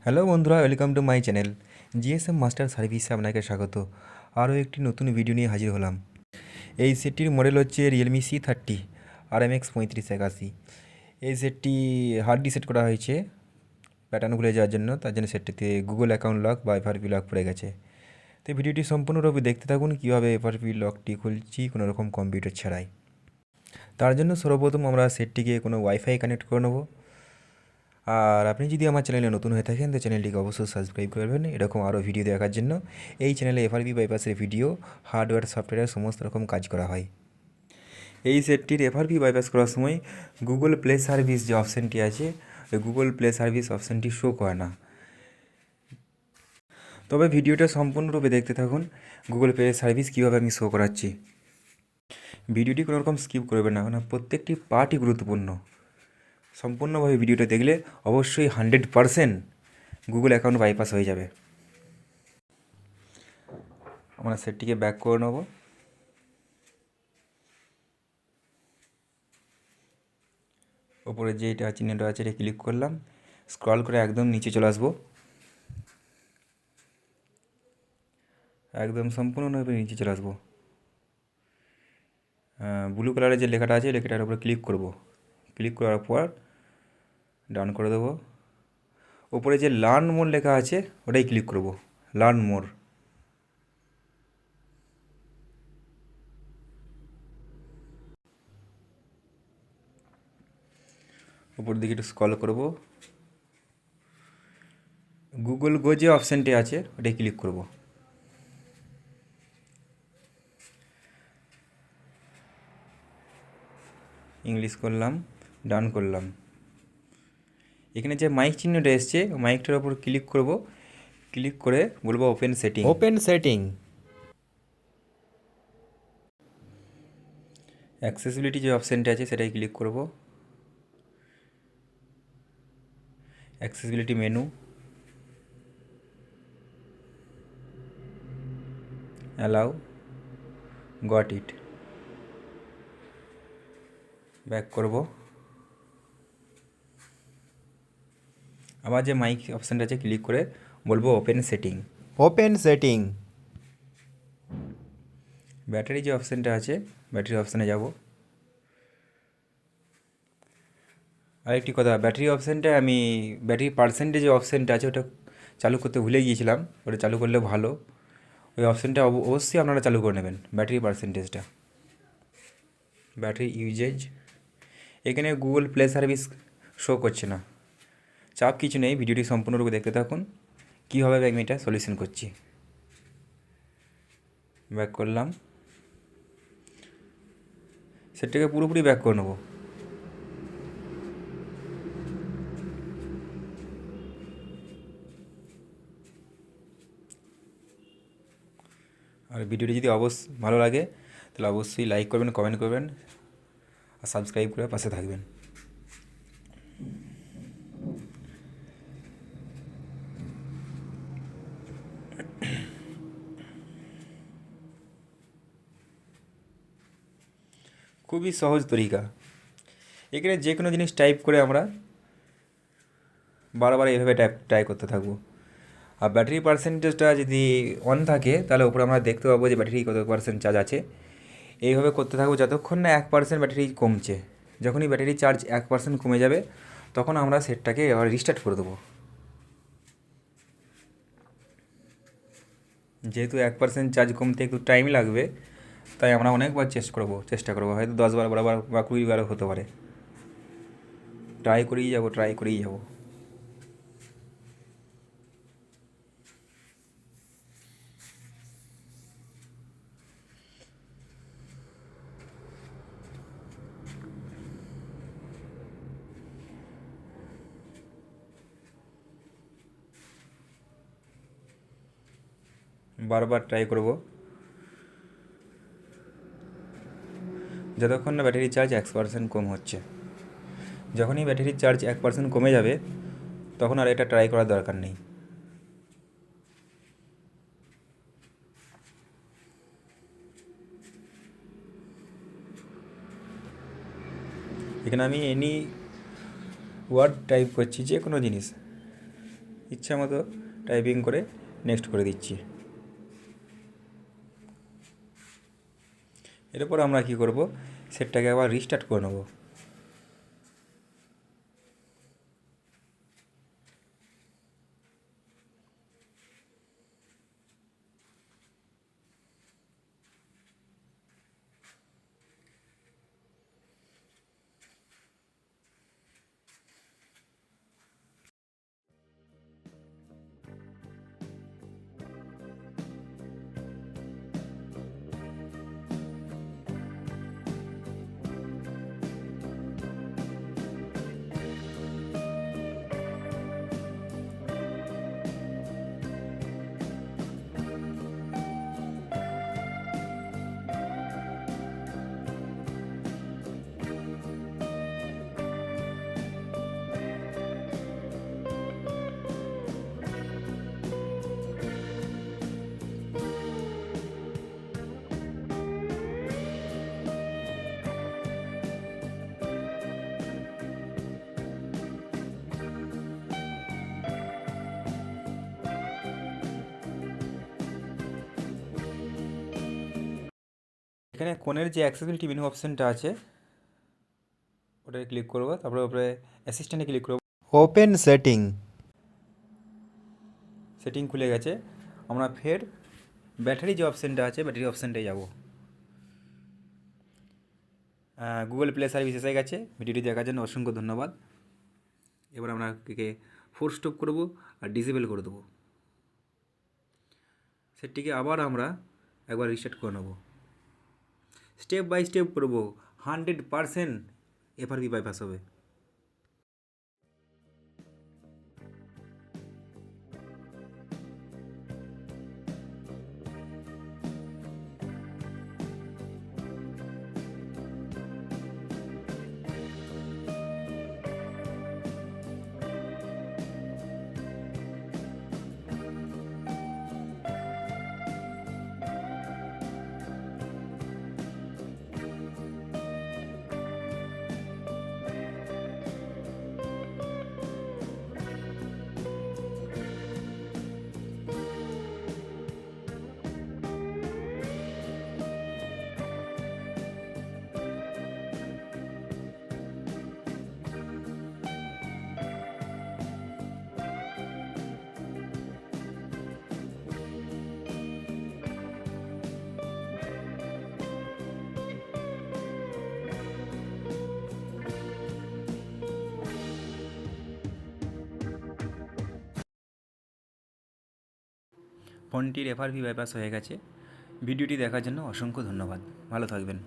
Hello বন্ধুরা, welcome to my channel GSM master সার্ভিসে আপনাকে স্বাগত। আরও একটি নতুন ভিডিও নিয়ে হাজির হলাম। এই সেটটির মডেল হচ্ছে রিয়েলমি C30 RMX 3581। এই সেটটি হার্ড রিসেট করা হয়েছে প্যাটার্ন ভুলে যাওয়ার জন্য, তার জন্য সেটটিতে গুগল অ্যাকাউন্ট লক বা এফআরপি লক পড়ে গেছে। তো ভিডিওটি সম্পূর্ণরূপে দেখতে থাকুন কীভাবে এফআরপি লকটি খুলছি কোনো রকম কম্পিউটার ছাড়াই। তার জন্য সর্বপ্রথম আমরা সেটটিকে কোনো ওয়াইফাই কানেক্ট করে নেব। আর আপনি যদি আমার চ্যানেলে নতুন হয়ে থাকেন তো চ্যানেলটিকে অবশ্যই সাবস্ক্রাইব করবেন এরকম আরও ভিডিও দেখার জন্য। এই চ্যানেলে এফআরপি বাইপাসের ভিডিও, হার্ডওয়্যার, সফটওয়্যার সমস্ত রকম কাজ করা হয়। এই সেটটির এফআরপি বাইপাস করার সময় গুগল প্লে সার্ভিস যে অপশানটি আছে, ওই গুগল প্লে সার্ভিস অপশানটি শো করে না। তবে ভিডিওটা সম্পূর্ণরূপে দেখতে থাকুন গুগল প্লে সার্ভিস কীভাবে আমি শো করাচ্ছি। ভিডিওটি কোনো রকম স্কিপ করবেন না, কারণ প্রত্যেকটি পার্টই গুরুত্বপূর্ণ। সম্পূর্ণভাবে ভিডিওটা দেখলে অবশ্যই 100% গুগল অ্যাকাউন্ট বাইপাস হয়ে যাবে। আমরা সেটটিকে ব্যাক করে নেব। ওপরে যে এটা চিহ্নটা আছে এটা ক্লিক করলাম, স্ক্রল করে একদম নিচে চলে আসবো। একদম সম্পূর্ণভাবে নিচে চলে আসবো। ব্লু কালারের যে লেখাটা আছে লেখাটার উপরে ক্লিক করব। ক্লিক করার পর ডান করে দেবো। ওপরে যে লার্ন মোর লেখা আছে ওটাই ক্লিক করব, লার্ন মোর। উপর দিকে একটু স্ক্রল করব, গুগল গো যে অপশানটি আছে ওটাই ক্লিক করব। ইংলিশ করলাম, ডান করলাম। এখানে যে মাইক চিহ্নটা এসছে মাইকটার ওপর ক্লিক করব। ক্লিক করে বলবো ওপেন সেটিং। অ্যাক্সেসিবিলিটি যে অপশানটা আছে সেটাই ক্লিক করব। Accessibility menu, allow, got it. Back করব। আবার যে মাইক অপশানটা আছে ক্লিক করে বলবো ওপেন সেটিং। ব্যাটারি যে অপশানটা আছে ব্যাটারি অপশানে যাব। আরেকটি কথা, ব্যাটারি অপশানটা আমি ব্যাটারি পার্সেন্টেজ যে অপশানটা আছে ওটা চালু করতে ভুলে গিয়েছিলাম, ওটা চালু করলে ভালো। ওই অপশানটা অবশ্যই আপনারা চালু করে নেবেন, ব্যাটারি পার্সেন্টেজটা। ব্যাটারি ইউজেজ, এখানে গুগল প্লে সার্ভিস শো করছে না। চাপ কিছু নেই, ভিডিওটি সম্পূর্ণরূপে দেখতে থাকুন কীভাবে আমি এটা সলিউশন করছি। ব্যাক করলাম, সেটাকে পুরোপুরি ব্যাক করে নেবো। আর ভিডিওটি যদি ভালো লাগে তাহলে অবশ্যই লাইক করবেন, কমেন্ট করবেন আর সাবস্ক্রাইব করে পাশে থাকবেন। খুবই সহজ তরিকা। এখানে যে কোনো জিনিস টাইপ করে আমরা বারবার এইভাবে ট্রাই করতে থাকবো। আর ব্যাটারি পার্সেন্টেজটা যদি অন থাকে তাহলে উপরে আমরা দেখতে পাবো যে ব্যাটারি কত পার্সেন্ট চার্জ আছে। এইভাবে করতে থাকবো যতক্ষণ না 1% ব্যাটারি কমছে। যখনই ব্যাটারি চার্জ 1% কমে যাবে তখন আমরা সেটটাকে আবার রিস্টার্ট করে দেবো। যেহেতু 1% চার্জ কমতে একটু টাইম লাগবে, তাই আমরা অনেকবার চেষ্টা করবো, হয়তো 10 বার, 12 বার বা 20 বারও হতে পারে। ট্রাই করেই যাব। বারবার ট্রাই করব যতক্ষণ না ব্যাটারি চার্জ 1% কম হচ্ছে। যখনই ব্যাটারির চার্জ 1% কমে যাবে তখন আর এটা ট্রাই করার দরকার নেই। এখানে আমি এনি ওয়ার্ড টাইপ করছি, যে কোনো জিনিস ইচ্ছা মতো টাইপিং করে নেক্সট করে দিচ্ছি। এরপর আমরা কী করব, সেটটাকে আবার রিস্টার্ট করে নেব। এখানে কোণের যে অ্যাক্সেসিবিলিটি মেনু অপশানটা আছে ওটায় ক্লিক করব, তারপরে ওপরে অ্যাসিস্ট্যান্টে ক্লিক করব। ওপেন সেটিং খুলে গেছে। আমরা ফের ব্যাটারি যে অপশানটা আছে ব্যাটারি অপশানটায় যাব। গুগল প্লে সার্ভিস এসে গেছে। ভিডিওটি দেখার জন্য অসংখ্য ধন্যবাদ। এবার আমরা একে ফোর্স স্টপ করব আর ডিসেবল করে দেবো। সেটটিকে আবার আমরা একবার রিসেট করে নেব। স্টেপ বাই স্টেপ করব, 100% এফআরভি বাইপাস হবে। ফোনটির এফআরভি বাইপাস হয়ে গেছে। ভিডিওটি দেখার জন্য অসংখ্য ধন্যবাদ। ভালো থাকবেন।